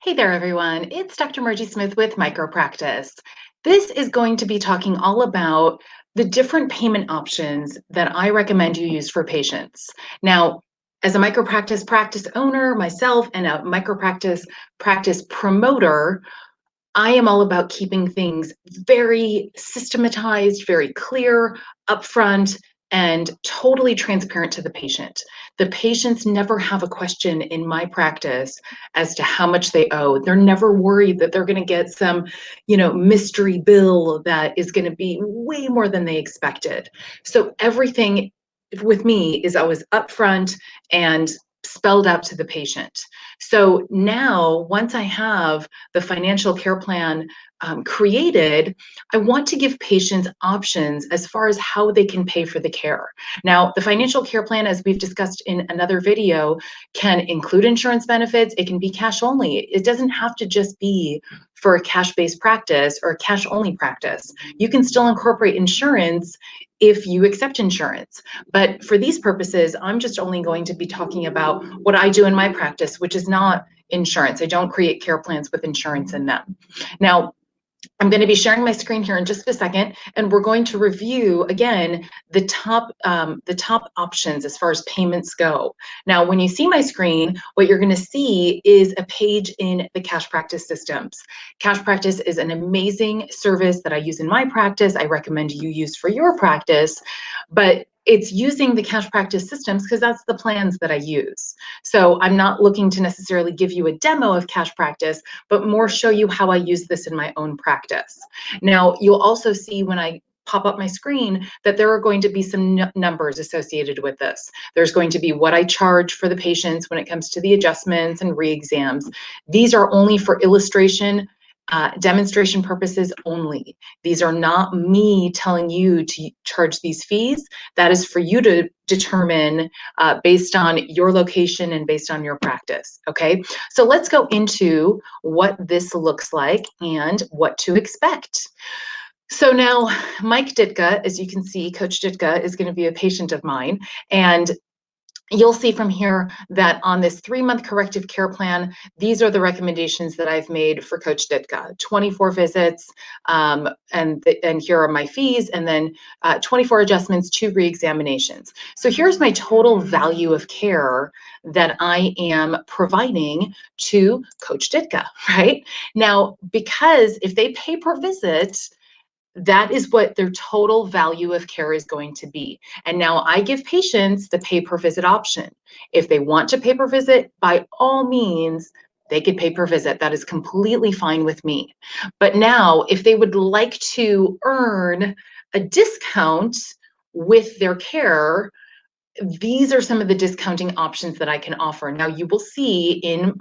Hey there, everyone. It's Dr. Margie Smith with Micropractice. This is going to be talking all about the different payment options that I recommend you use for patients. Now, as a micropractice practice owner myself and a micropractice practice promoter, I am all about keeping things very systematized, very clear, upfront, and totally transparent to the patient. The patients never have a question in my practice as to how much they owe. They're never worried that they're going to get some, mystery bill that is going to be way more than they expected. So everything with me is always upfront and spelled out to the patient. So now, once I have the financial care plan created, I want to give patients options as far as how they can pay for the care. Now, the financial care plan, as we've discussed in another video, can include insurance benefits. It can be cash only. It doesn't have to just be for a cash-based practice or a cash-only practice. You can still incorporate insurance if you accept insurance. But for these purposes, I'm just only going to be talking about what I do in my practice, which is not insurance. I don't create care plans with insurance in them. Now, I'm going to be sharing my screen here in just a second, and we're going to review again the top options as far as payments go. Now, when you see my screen, what you're going to see is a page in the Cash Practice systems. Cash Practice is an amazing service that I use in my practice. I recommend you use for your practice, but it's using the Cash Practice systems because that's the plans that I use. So I'm not looking to necessarily give you a demo of Cash Practice, but more show you how I use this in my own practice. Now, you'll also see when I pop up my screen that there are going to be some numbers associated with this. There's going to be what I charge for the patients when it comes to the adjustments and re-exams. These are only for illustration, demonstration purposes only. These are not me telling you to charge these fees. That is for you to determine based on your location and based on your practice, okay? So let's go into what this looks like and what to expect. So now Mike Ditka, as you can see, Coach Ditka is going to be a patient of mine, and you'll see from here that on this 3-month corrective care plan, these are the recommendations that I've made for Coach Ditka. 24 visits, and here are my fees, and then 24 adjustments, 2 re-examinations. So here's my total value of care that I am providing to Coach Ditka, right? Now, because if they pay per visit, that is what their total value of care is going to be. And now I give patients the pay per visit option. If they want to pay per visit, by all means, they could pay per visit. That is completely fine with me. But now, if they would like to earn a discount with their care, these are some of the discounting options that I can offer. Now, you will see in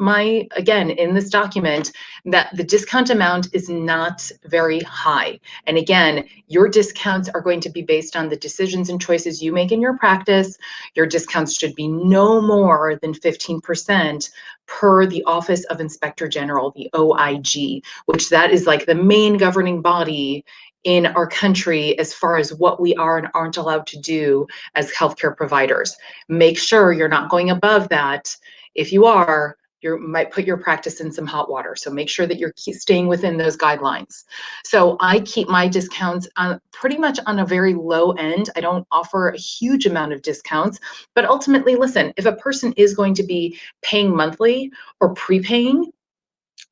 this document that the discount amount is not very high. And again, your discounts are going to be based on the decisions and choices you make in your practice. Your discounts should be no more than 15% per the Office of Inspector General, the OIG, which that is like the main governing body in our country as far as what we are and aren't allowed to do as healthcare providers. Make sure you're not going above that. If you are, you might put your practice in some hot water. So make sure that you're staying within those guidelines. So I keep my discounts on pretty much on a very low end. I don't offer a huge amount of discounts, but ultimately, listen, if a person is going to be paying monthly or prepaying,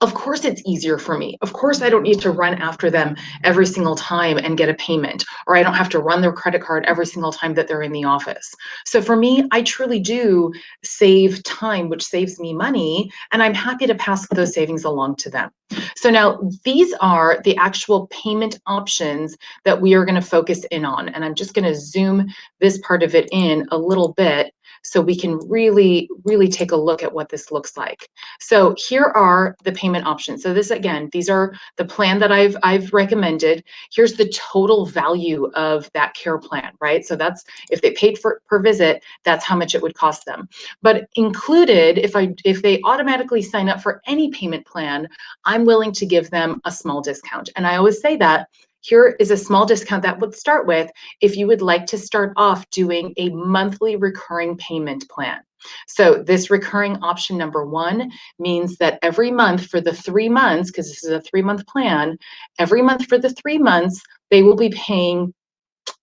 of course it's easier for me. Of course I don't need to run after them every single time and get a payment, or I don't have to run their credit card every single time that they're in the office. So for me, I truly do save time, which saves me money, and I'm happy to pass those savings along to them. So now these are the actual payment options that we are going to focus in on, and I'm just going to zoom this part of it in a little bit so we can really take a look at what this looks like. So here are the payment options. So this, again, these are the plan that I've recommended. Here's the total value of that care plan, right? So that's, if they paid for per visit, that's how much it would cost them. But included, if they automatically sign up for any payment plan, I'm willing to give them a small discount. And I always say that here is a small discount that would start with if you would like to start off doing a monthly recurring payment plan. So this recurring option number 1 means that every month for the 3 months, because this is a 3-month plan, every month for the 3 months, they will be paying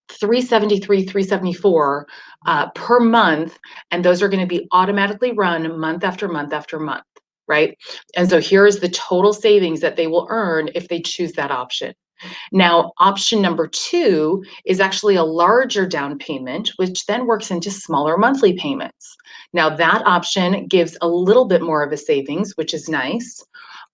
$373, $374 per month, and those are going to be automatically run month after month after month, right? And so here is the total savings that they will earn if they choose that option. Now, option number 2 is actually a larger down payment, which then works into smaller monthly payments. Now, that option gives a little bit more of a savings, which is nice.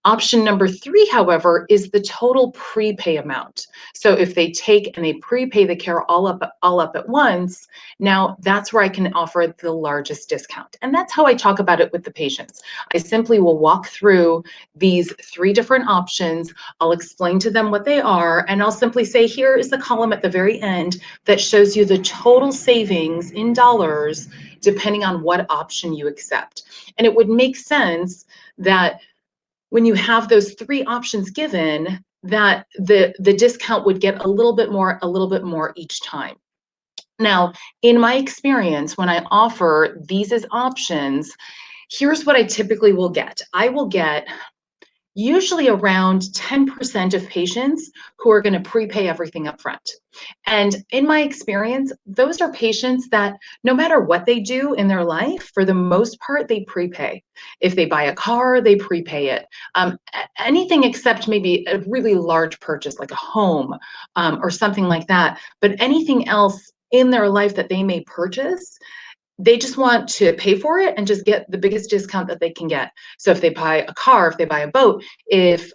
Option number 3, however, is the total prepay amount. So if they take and they prepay the care all up at once, now that's where I can offer the largest discount. And that's how I talk about it with the patients. I simply will walk through these 3 different options. I'll explain to them what they are, and I'll simply say, here is the column at the very end that shows you the total savings in dollars, depending on what option you accept. And it would make sense that when you have those 3 options given, that the discount would get a little bit more each time. Now, in my experience, when I offer these as options, here's what I typically will get. I will get usually around 10% of patients who are going to prepay everything up front. And in my experience, those are patients that no matter what they do in their life, for the most part, they prepay. If they buy a car, they prepay it. Anything except maybe a really large purchase like a home or something like that. But anything else in their life that they may purchase, they just want to pay for it and just get the biggest discount that they can get. So if they buy a car, if they buy a boat, if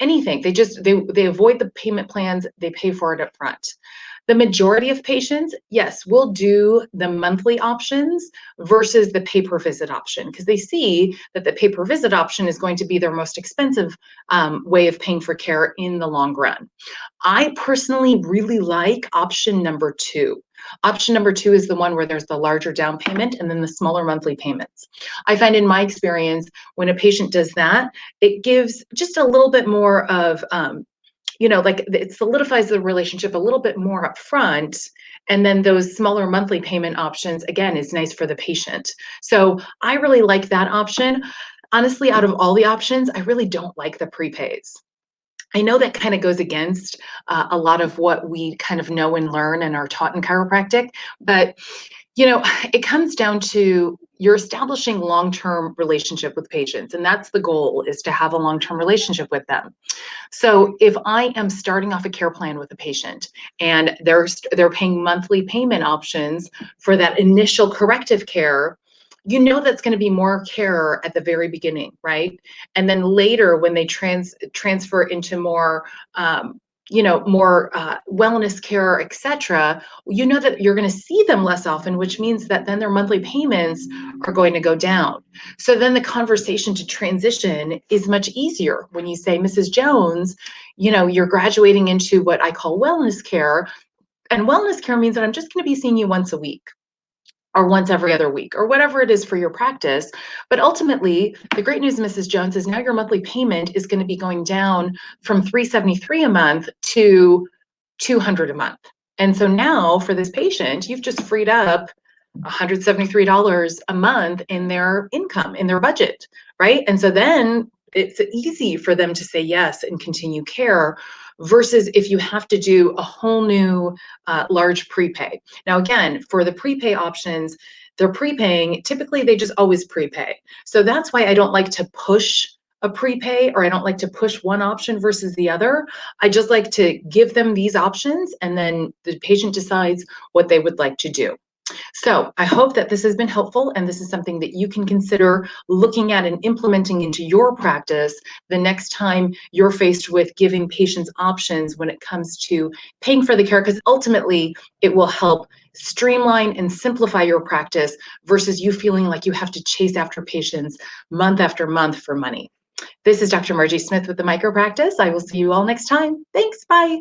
anything, they avoid the payment plans, they pay for it up front. The majority of patients, yes, will do the monthly options versus the pay per visit option, because they see that the pay per visit option is going to be their most expensive way of paying for care in the long run. I personally really like option number 2. Option number 2 is the one where there's the larger down payment and then the smaller monthly payments. I find in my experience, when a patient does that, it gives just a little bit more of, like it solidifies the relationship a little bit more up front. And then those smaller monthly payment options, again, is nice for the patient. So I really like that option. Honestly, out of all the options, I really don't like the prepays. I know that kind of goes against a lot of what we kind of know and learn and are taught in chiropractic, but it comes down to you're establishing long-term relationship with patients, and that's the goal, is to have a long-term relationship with them. So if I am starting off a care plan with a patient and they're paying monthly payment options for that initial corrective care, that's going to be more care at the very beginning, right? And then later, when they transfer into more, more wellness care, etc., that you're going to see them less often, which means that then their monthly payments are going to go down. So then the conversation to transition is much easier when you say, Mrs. Jones, you're graduating into what I call wellness care. And wellness care means that I'm just going to be seeing you once a week, or once every other week, or whatever it is for your practice. But ultimately, the great news, Mrs. Jones, is now your monthly payment is going to be going down from $373 a month to $200 a month. And so now for this patient, you've just freed up $173 a month in their income, in their budget, right? And so then it's easy for them to say yes and continue care, versus if you have to do a whole new large prepay. Now, again, for the prepay options, they're prepaying, typically they just always prepay. So that's why I don't like to push a prepay, or I don't like to push one option versus the other. I just like to give them these options, and then the patient decides what they would like to do. So I hope that this has been helpful, and this is something that you can consider looking at and implementing into your practice the next time you're faced with giving patients options when it comes to paying for the care, because ultimately it will help streamline and simplify your practice versus you feeling like you have to chase after patients month after month for money. This is Dr. Margie Smith with the Micro Practice. I will see you all next time. Thanks. Bye.